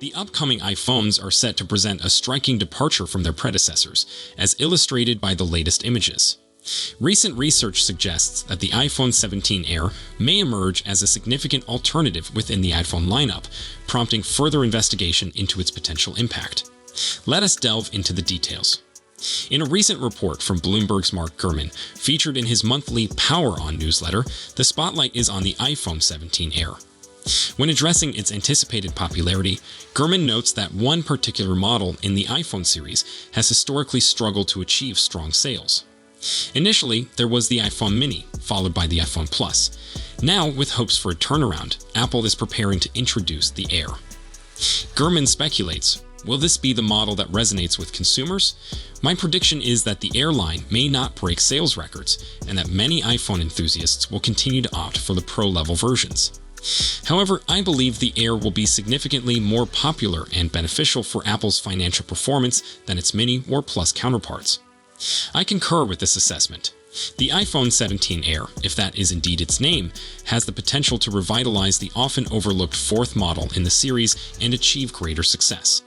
The upcoming iPhones are set to present a striking departure from their predecessors, as illustrated by the latest images. Recent research suggests that the iPhone 17 Air may emerge as a significant alternative within the iPhone lineup, prompting further investigation into its potential impact. Let us delve into the details. In a recent report from Bloomberg's Mark Gurman, featured in his monthly Power On newsletter, the spotlight is on the iPhone 17 Air. When addressing its anticipated popularity, Gurman notes that one particular model in the iPhone series has historically struggled to achieve strong sales. Initially, there was the iPhone Mini, followed by the iPhone Plus. Now, with hopes for a turnaround, Apple is preparing to introduce the Air. Gurman speculates, will this be the model that resonates with consumers? My prediction is that the Air line may not break sales records, and that many iPhone enthusiasts will continue to opt for the Pro-level versions. However, I believe the Air will be significantly more popular and beneficial for Apple's financial performance than its Mini or Plus counterparts. I concur with this assessment. The iPhone 17 Air, if that is indeed its name, has the potential to revitalize the often overlooked fourth model in the series and achieve greater success.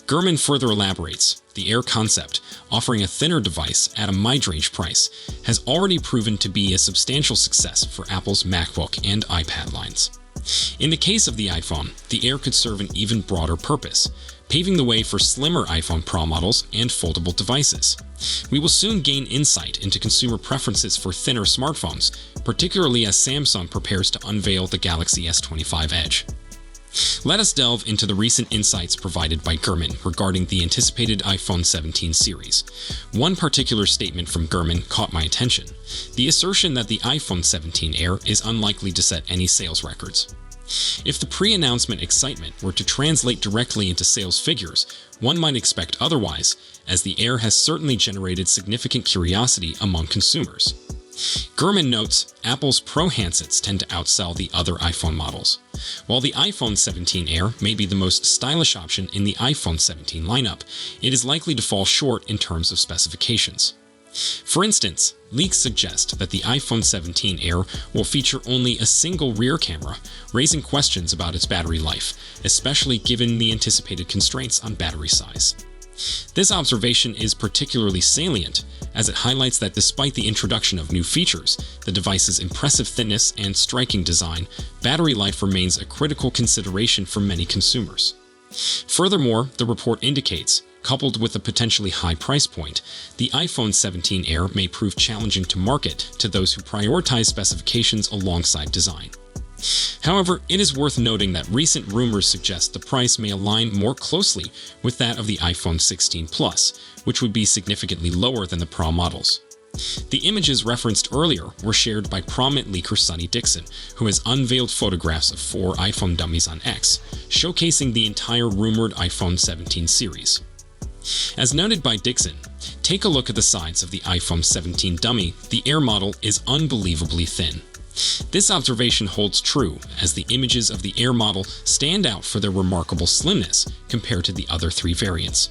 Gurman further elaborates, the Air concept, offering a thinner device at a mid-range price, has already proven to be a substantial success for Apple's MacBook and iPad lines. In the case of the iPhone, the Air could serve an even broader purpose, paving the way for slimmer iPhone Pro models and foldable devices. We will soon gain insight into consumer preferences for thinner smartphones, particularly as Samsung prepares to unveil the Galaxy S25 Edge. Let us delve into the recent insights provided by Gurman regarding the anticipated iPhone 17 series. One particular statement from Gurman caught my attention: the assertion that the iPhone 17 Air is unlikely to set any sales records. If the pre-announcement excitement were to translate directly into sales figures, one might expect otherwise, as the Air has certainly generated significant curiosity among consumers. Gurman notes, Apple's Pro handsets tend to outsell the other iPhone models. While the iPhone 17 Air may be the most stylish option in the iPhone 17 lineup, it is likely to fall short in terms of specifications. For instance, leaks suggest that the iPhone 17 Air will feature only a single rear camera, raising questions about its battery life, especially given the anticipated constraints on battery size. This observation is particularly salient, as it highlights that despite the introduction of new features, the device's impressive thinness and striking design, battery life remains a critical consideration for many consumers. Furthermore, the report indicates, coupled with a potentially high price point, the iPhone 17 Air may prove challenging to market to those who prioritize specifications alongside design. However, it is worth noting that recent rumors suggest the price may align more closely with that of the iPhone 16 Plus, which would be significantly lower than the Pro models. The images referenced earlier were shared by prominent leaker Sonny Dixon, who has unveiled photographs of 4 iPhone dummies on X, showcasing the entire rumored iPhone 17 series. As noted by Dixon, take a look at the sides of the iPhone 17 dummy. The Air model is unbelievably thin. This observation holds true, as the images of the Air model stand out for their remarkable slimness compared to the other 3 variants.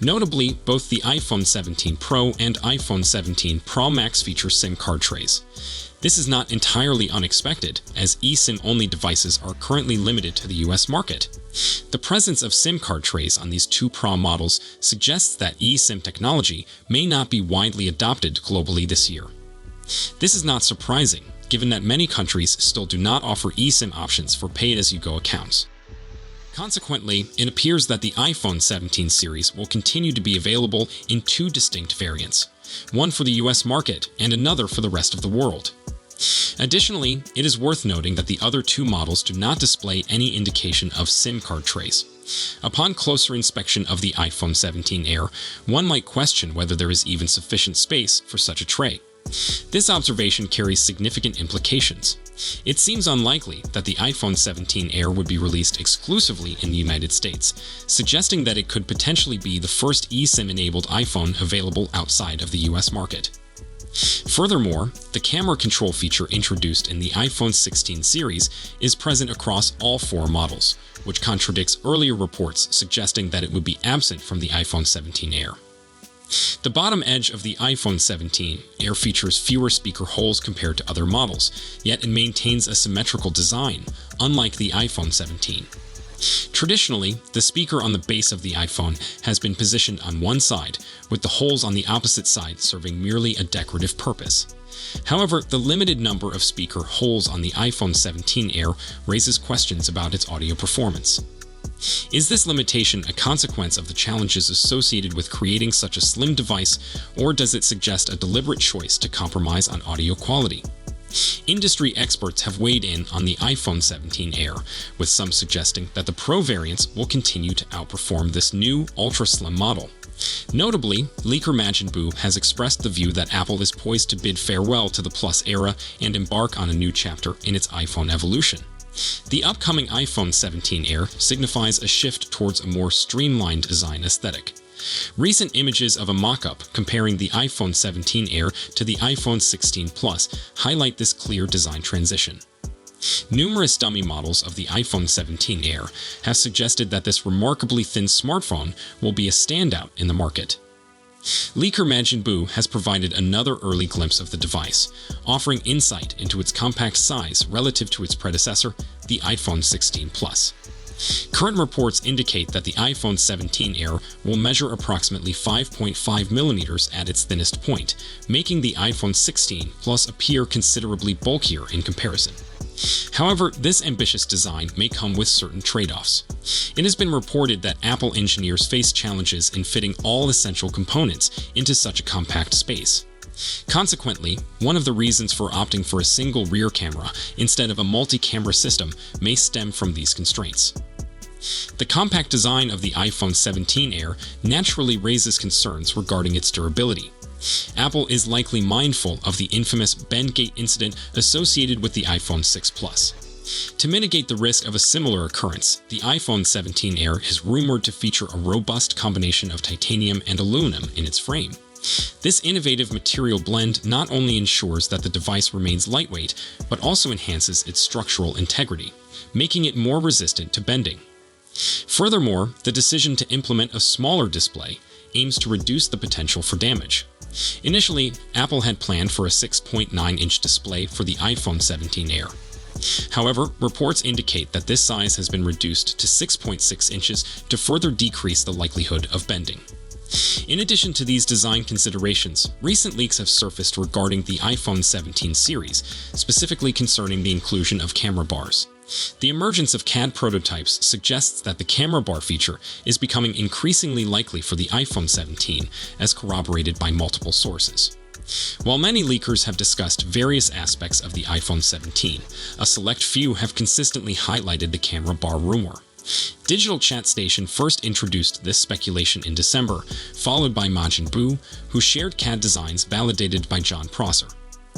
Notably, both the iPhone 17 Pro and iPhone 17 Pro Max feature SIM card trays. This is not entirely unexpected, as eSIM-only devices are currently limited to the US market. The presence of SIM card trays on these 2 Pro models suggests that eSIM technology may not be widely adopted globally this year. This is not surprising, given that many countries still do not offer eSIM options for pay-as-you-go accounts. Consequently, it appears that the iPhone 17 series will continue to be available in 2 distinct variants, one for the US market and another for the rest of the world. Additionally, it is worth noting that the other 2 models do not display any indication of SIM card trays. Upon closer inspection of the iPhone 17 Air, one might question whether there is even sufficient space for such a tray. This observation carries significant implications. It seems unlikely that the iPhone 17 Air would be released exclusively in the United States, suggesting that it could potentially be the first eSIM-enabled iPhone available outside of the US market. Furthermore, the camera control feature introduced in the iPhone 16 series is present across all 4 models, which contradicts earlier reports suggesting that it would be absent from the iPhone 17 Air. The bottom edge of the iPhone 17 Air features fewer speaker holes compared to other models, yet it maintains a symmetrical design, unlike the iPhone 17. Traditionally, the speaker on the base of the iPhone has been positioned on one side, with the holes on the opposite side serving merely a decorative purpose. However, the limited number of speaker holes on the iPhone 17 Air raises questions about its audio performance. Is this limitation a consequence of the challenges associated with creating such a slim device, or does it suggest a deliberate choice to compromise on audio quality? Industry experts have weighed in on the iPhone 17 Air, with some suggesting that the Pro variants will continue to outperform this new ultra-slim model. Notably, leaker Majin Buu has expressed the view that Apple is poised to bid farewell to the Plus era and embark on a new chapter in its iPhone evolution. The upcoming iPhone 17 Air signifies a shift towards a more streamlined design aesthetic. Recent images of a mock-up comparing the iPhone 17 Air to the iPhone 16 Plus highlight this clear design transition. Numerous dummy models of the iPhone 17 Air have suggested that this remarkably thin smartphone will be a standout in the market. Leaker Majin Buu has provided another early glimpse of the device, offering insight into its compact size relative to its predecessor, the iPhone 16 Plus. Current reports indicate that the iPhone 17 Air will measure approximately 5.5 millimeters at its thinnest point, making the iPhone 16 Plus appear considerably bulkier in comparison. However, this ambitious design may come with certain trade-offs. It has been reported that Apple engineers face challenges in fitting all essential components into such a compact space. Consequently, one of the reasons for opting for a single rear camera instead of a multi-camera system may stem from these constraints. The compact design of the iPhone 17 Air naturally raises concerns regarding its durability. Apple is likely mindful of the infamous bend gate incident associated with the iPhone 6 Plus. To mitigate the risk of a similar occurrence, the iPhone 17 Air is rumored to feature a robust combination of titanium and aluminum in its frame. This innovative material blend not only ensures that the device remains lightweight, but also enhances its structural integrity, making it more resistant to bending. Furthermore, the decision to implement a smaller display aims to reduce the potential for damage. Initially, Apple had planned for a 6.9-inch display for the iPhone 17 Air. However, reports indicate that this size has been reduced to 6.6 inches to further decrease the likelihood of bending. In addition to these design considerations, recent leaks have surfaced regarding the iPhone 17 series, specifically concerning the inclusion of camera bars. The emergence of CAD prototypes suggests that the camera bar feature is becoming increasingly likely for the iPhone 17, as corroborated by multiple sources. While many leakers have discussed various aspects of the iPhone 17, a select few have consistently highlighted the camera bar rumor. Digital Chat Station first introduced this speculation in December, followed by Majin Buu, who shared CAD designs validated by John Prosser.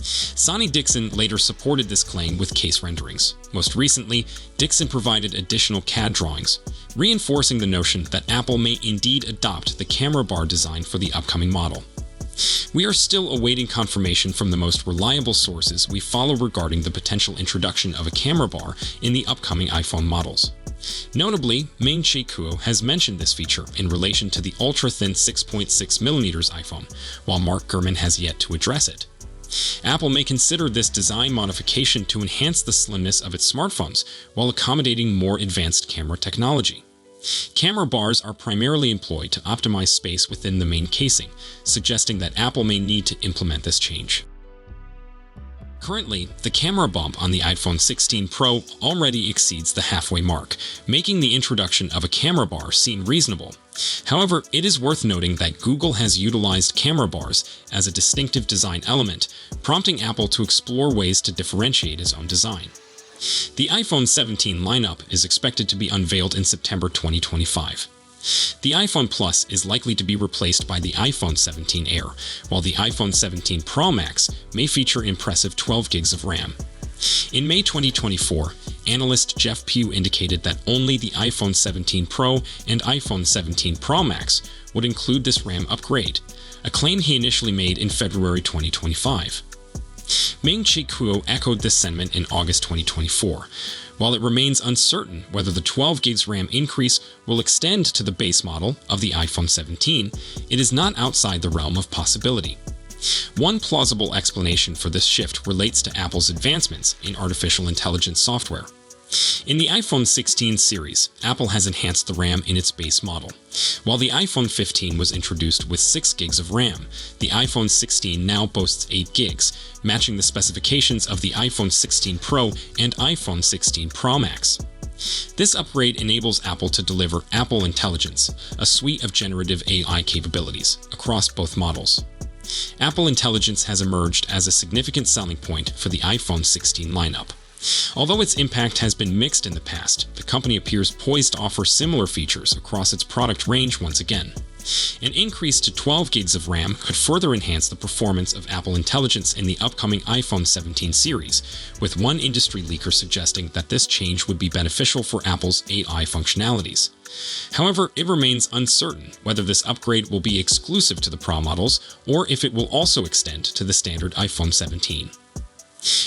Sonny Dixon later supported this claim with case renderings. Most recently, Dixon provided additional CAD drawings, reinforcing the notion that Apple may indeed adopt the camera bar design for the upcoming model. We are still awaiting confirmation from the most reliable sources we follow regarding the potential introduction of a camera bar in the upcoming iPhone models. Notably, Ming-Chi Kuo has mentioned this feature in relation to the ultra-thin 6.6mm iPhone, while Mark Gurman has yet to address it. Apple may consider this design modification to enhance the slimness of its smartphones while accommodating more advanced camera technology. Camera bars are primarily employed to optimize space within the main casing, suggesting that Apple may need to implement this change. Currently, the camera bump on the iPhone 16 Pro already exceeds the halfway mark, making the introduction of a camera bar seem reasonable. However, it is worth noting that Google has utilized camera bars as a distinctive design element, prompting Apple to explore ways to differentiate its own design. The iPhone 17 lineup is expected to be unveiled in September 2025. The iPhone Plus is likely to be replaced by the iPhone 17 Air, while the iPhone 17 Pro Max may feature impressive 12 gigs of RAM. In May 2024, analyst Jeff Pugh indicated that only the iPhone 17 Pro and iPhone 17 Pro Max would include this RAM upgrade, a claim he initially made in February 2025. Ming-Chi Kuo echoed this sentiment in August 2024. While it remains uncertain whether the 12 gigs RAM increase will extend to the base model of the iPhone 17, it is not outside the realm of possibility. One plausible explanation for this shift relates to Apple's advancements in artificial intelligence software. In the iPhone 16 series, Apple has enhanced the RAM in its base model. While the iPhone 15 was introduced with 6 gigs of RAM, the iPhone 16 now boasts 8 gigs, matching the specifications of the iPhone 16 Pro and iPhone 16 Pro Max. This upgrade enables Apple to deliver Apple Intelligence, a suite of generative AI capabilities, across both models. Apple Intelligence has emerged as a significant selling point for the iPhone 16 lineup. Although its impact has been mixed in the past, the company appears poised to offer similar features across its product range once again. An increase to 12 gigs of RAM could further enhance the performance of Apple Intelligence in the upcoming iPhone 17 series, with one industry leaker suggesting that this change would be beneficial for Apple's AI functionalities. However, it remains uncertain whether this upgrade will be exclusive to the Pro models or if it will also extend to the standard iPhone 17.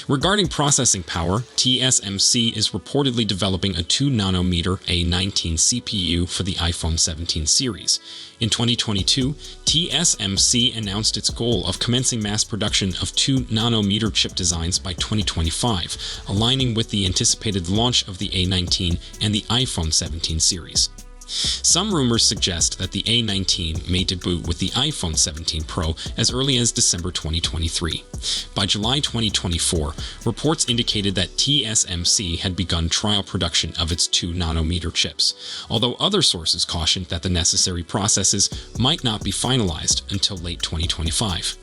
Regarding processing power, TSMC is reportedly developing a 2nm A19 CPU for the iPhone 17 series. In 2022, TSMC announced its goal of commencing mass production of 2nm chip designs by 2025, aligning with the anticipated launch of the A19 and the iPhone 17 series. Some rumors suggest that the A19 may debut with the iPhone 17 Pro as early as December 2023. By July 2024, reports indicated that TSMC had begun trial production of its 2nm chips, although other sources cautioned that the necessary processes might not be finalized until late 2025.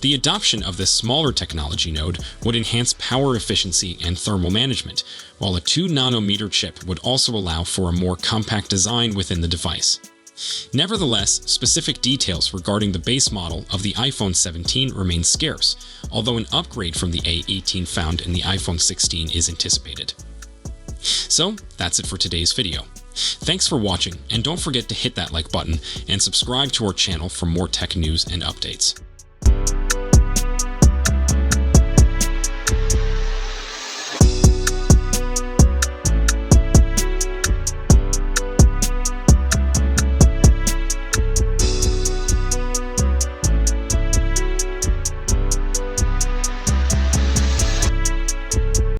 The adoption of this smaller technology node would enhance power efficiency and thermal management, while a 2nm chip would also allow for a more compact design within the device. Nevertheless, specific details regarding the base model of the iPhone 17 remain scarce, although an upgrade from the A18 found in the iPhone 16 is anticipated. So, that's it for today's video. Thanks for watching, and don't forget to hit that like button and subscribe to our channel for more tech news and updates.